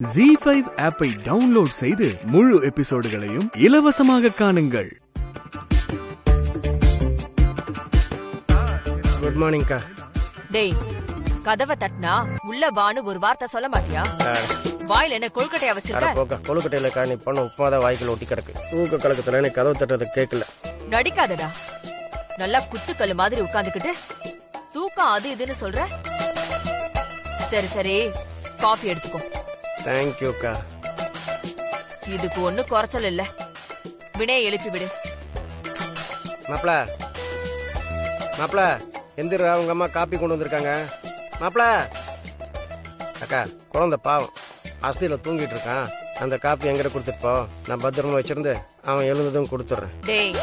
ZEE5 ஆப்பை download செய்து முழு எபிசோடுகளையும் இலவசமாக காணுங்கள். குட் மார்னிங் கா. டேய், கதவை தட்டினா உள்ள வான்னு ஒரு வார்த்தை சொல்ல மாட்டியா? வாயில என்ன கொழுக்கட்டையா வச்சிருக்க? போக்கா, கொழுக்கட்டையில கா நீ பண்ண உப்புமாதான் வாய்க்குள்ள ஒட்டி கிடக்கு. தூக்க கலக்கத்துல எனக்கு கதவை தட்டுறது கேட்கல. நடிக்காதடா. நல்லா குத்துக்கல்லு மாதிரி உட்கார்ந்துக்கிட்டு தூக்கம் அது இதுன்னு சொல்ற. சரி சரி, காஃபி எடுத்துக்கோ. தேங்க்யூ கா. இதுக்கு ஒன்னும் குறைச்சல் இல்ல. வினையை எழுப்பி விடு. மாப்ள மாப்ள எந்திரா, உங்க அம்மா காப்பி கொண்டு வந்திருக்காங்க. மாப்ள. அக்கா, குழந்தை பாவம் அஸ்தியில தூங்கிட்டு இருக்கான். அந்த காப்பி எங்கிட்ட கொடுத்துட்டு போ, நான் பத்திரமா வச்சிருந்து அவன் எழுந்ததும் கொடுத்துட்றேன். டேய்,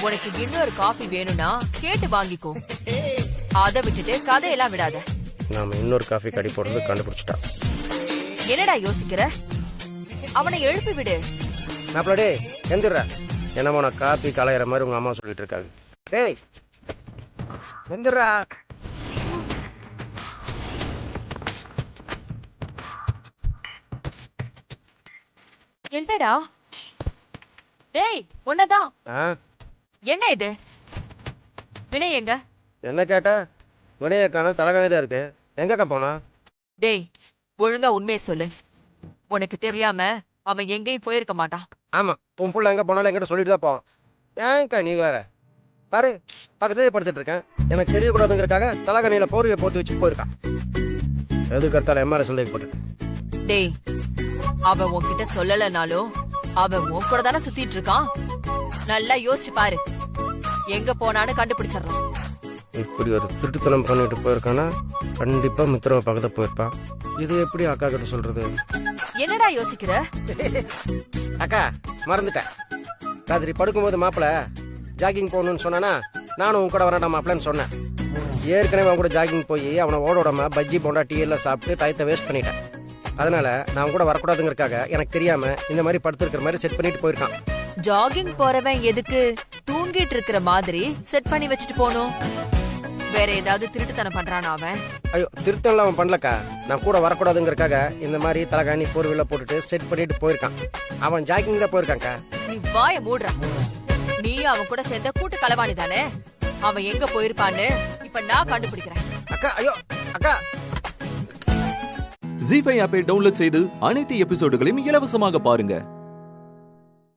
உனக்கு இன்னொரு காஃபி வேணும்னா கேட்டு வாங்கிக்கோ. அதை விட்டுட்டு கதையெல்லாம் விடாத. நாம இன்னொரு காஃபி கடி போடுறது கண்டுபிடிச்சிட்டான். என்னடா யோசிக்கிற? அவனை எழுப்பி விடு. மாப்ள டே எந்திரா, என்னமோ நான் காப்பி கலையிற மாதிரி உங்க அம்மா சொல்லிட்டு இருக்காங்க. டேய் எந்திரா. என்னடா? டேய், உன்னதான். என்ன இது? வினய் எங்க? என்ன கேட்டா? வினயக்கான தலைகாணிதான் இருக்கு. எங்கக்கா போனா? டேய், ஒழுங்கா உண்மையை சொல்லு. உனக்கு தெரியாம அவன் எங்கேயும் போயிருக்க மாட்டான். ஆமா, உன் புள்ள எங்க போனாலும் என்கிட்ட சொல்லிட்டு தான் போவான். ஏன்க்கா நீ வேற பாரு, பக்கத்துலேயே படுத்துட்டு இருக்கேன். எனக்கு தெரியக்கூடாதுங்கிறதுக்காக தலைகாணியில போர்வையை போட்டு வச்சு போயிருக்கான். எதுக்கு எடுத்தாலும் எம்ஆர்எஸ் போட்டு. டேய், அவன் உன்கிட்ட சொல்லலனாலும் அவன் உன் கூட தானே சுத்திட்டு இருக்கான். நல்லா யோசிச்சு பாரு. எங்க போனான்னு கண்டுபிடிச்சிடறான். இப்படி ஒரு திருட்டுத்தனம் பண்ணிட்டு போயிருக்கானா கண்டிப்பா மித்திரவை பக்கத்துல போயிருப்பான். இது எப்படி அக்கா கிட்ட சொல்றது? என்னடா யோசிக்கிற? அக்கா மறந்துட்டேன். ராத்திரி படுக்கும்போது மாப்பிள ஜாகிங் போகணும்னு சொன்னானா, நானும் உன் கூட வரேன்டா மாப்பிளன்னு சொன்னேன். ஏற்கனவே அவன் கூட ஜாகிங் போய் அவனை ஓட விடாம பஜ்ஜி போண்டா டீ எல்லாம் சாப்பிட்டு டயத்தை வேஸ்ட் பண்ணிட்டேன். அதனால நான் அவன் கூட வரக்கூடாதுங்கிறக்காக எனக்கு தெரியாம இந்த மாதிரி படுத்துருக்கிற மாதிரி செட் பண்ணிட்டு போயிருக்கான். ஜாகிங் போறவன் எதுக்கு தூங்கிட்டு இருக்கிற மாதிரி செட் பண்ணி வச்சுட்டு போகணும்? வேற ஏதாவது திருட்டுத்தனம் பண்றானா அவன்? ஐயோ, திருத்தம்லாம் அவன் பண்ணலக்கா. நான் கூட வரக்கூடாதுங்கிறக்காக இந்த மாதிரி தலைகாணி போர்வில போட்டுட்டு செட் பண்ணிட்டு போயிருக்கான். அவன் ஜாகிங் தான் போயிருக்கான்க்கா. நீ வாய மூடுற. நீ அவன் கூட சேர்ந்த கூட்டு களவாணி தானே. அவன் எங்க போயிருப்பான்னு இப்ப நான் கண்டுபிடிக்கிறேன். அக்கா, ஐயோ அக்கா. ZEE5 ஆப்பை டவுன்லோட் செய்து அனைத்து எபிசோடுகளையும் இலவசமாக பாருங்க.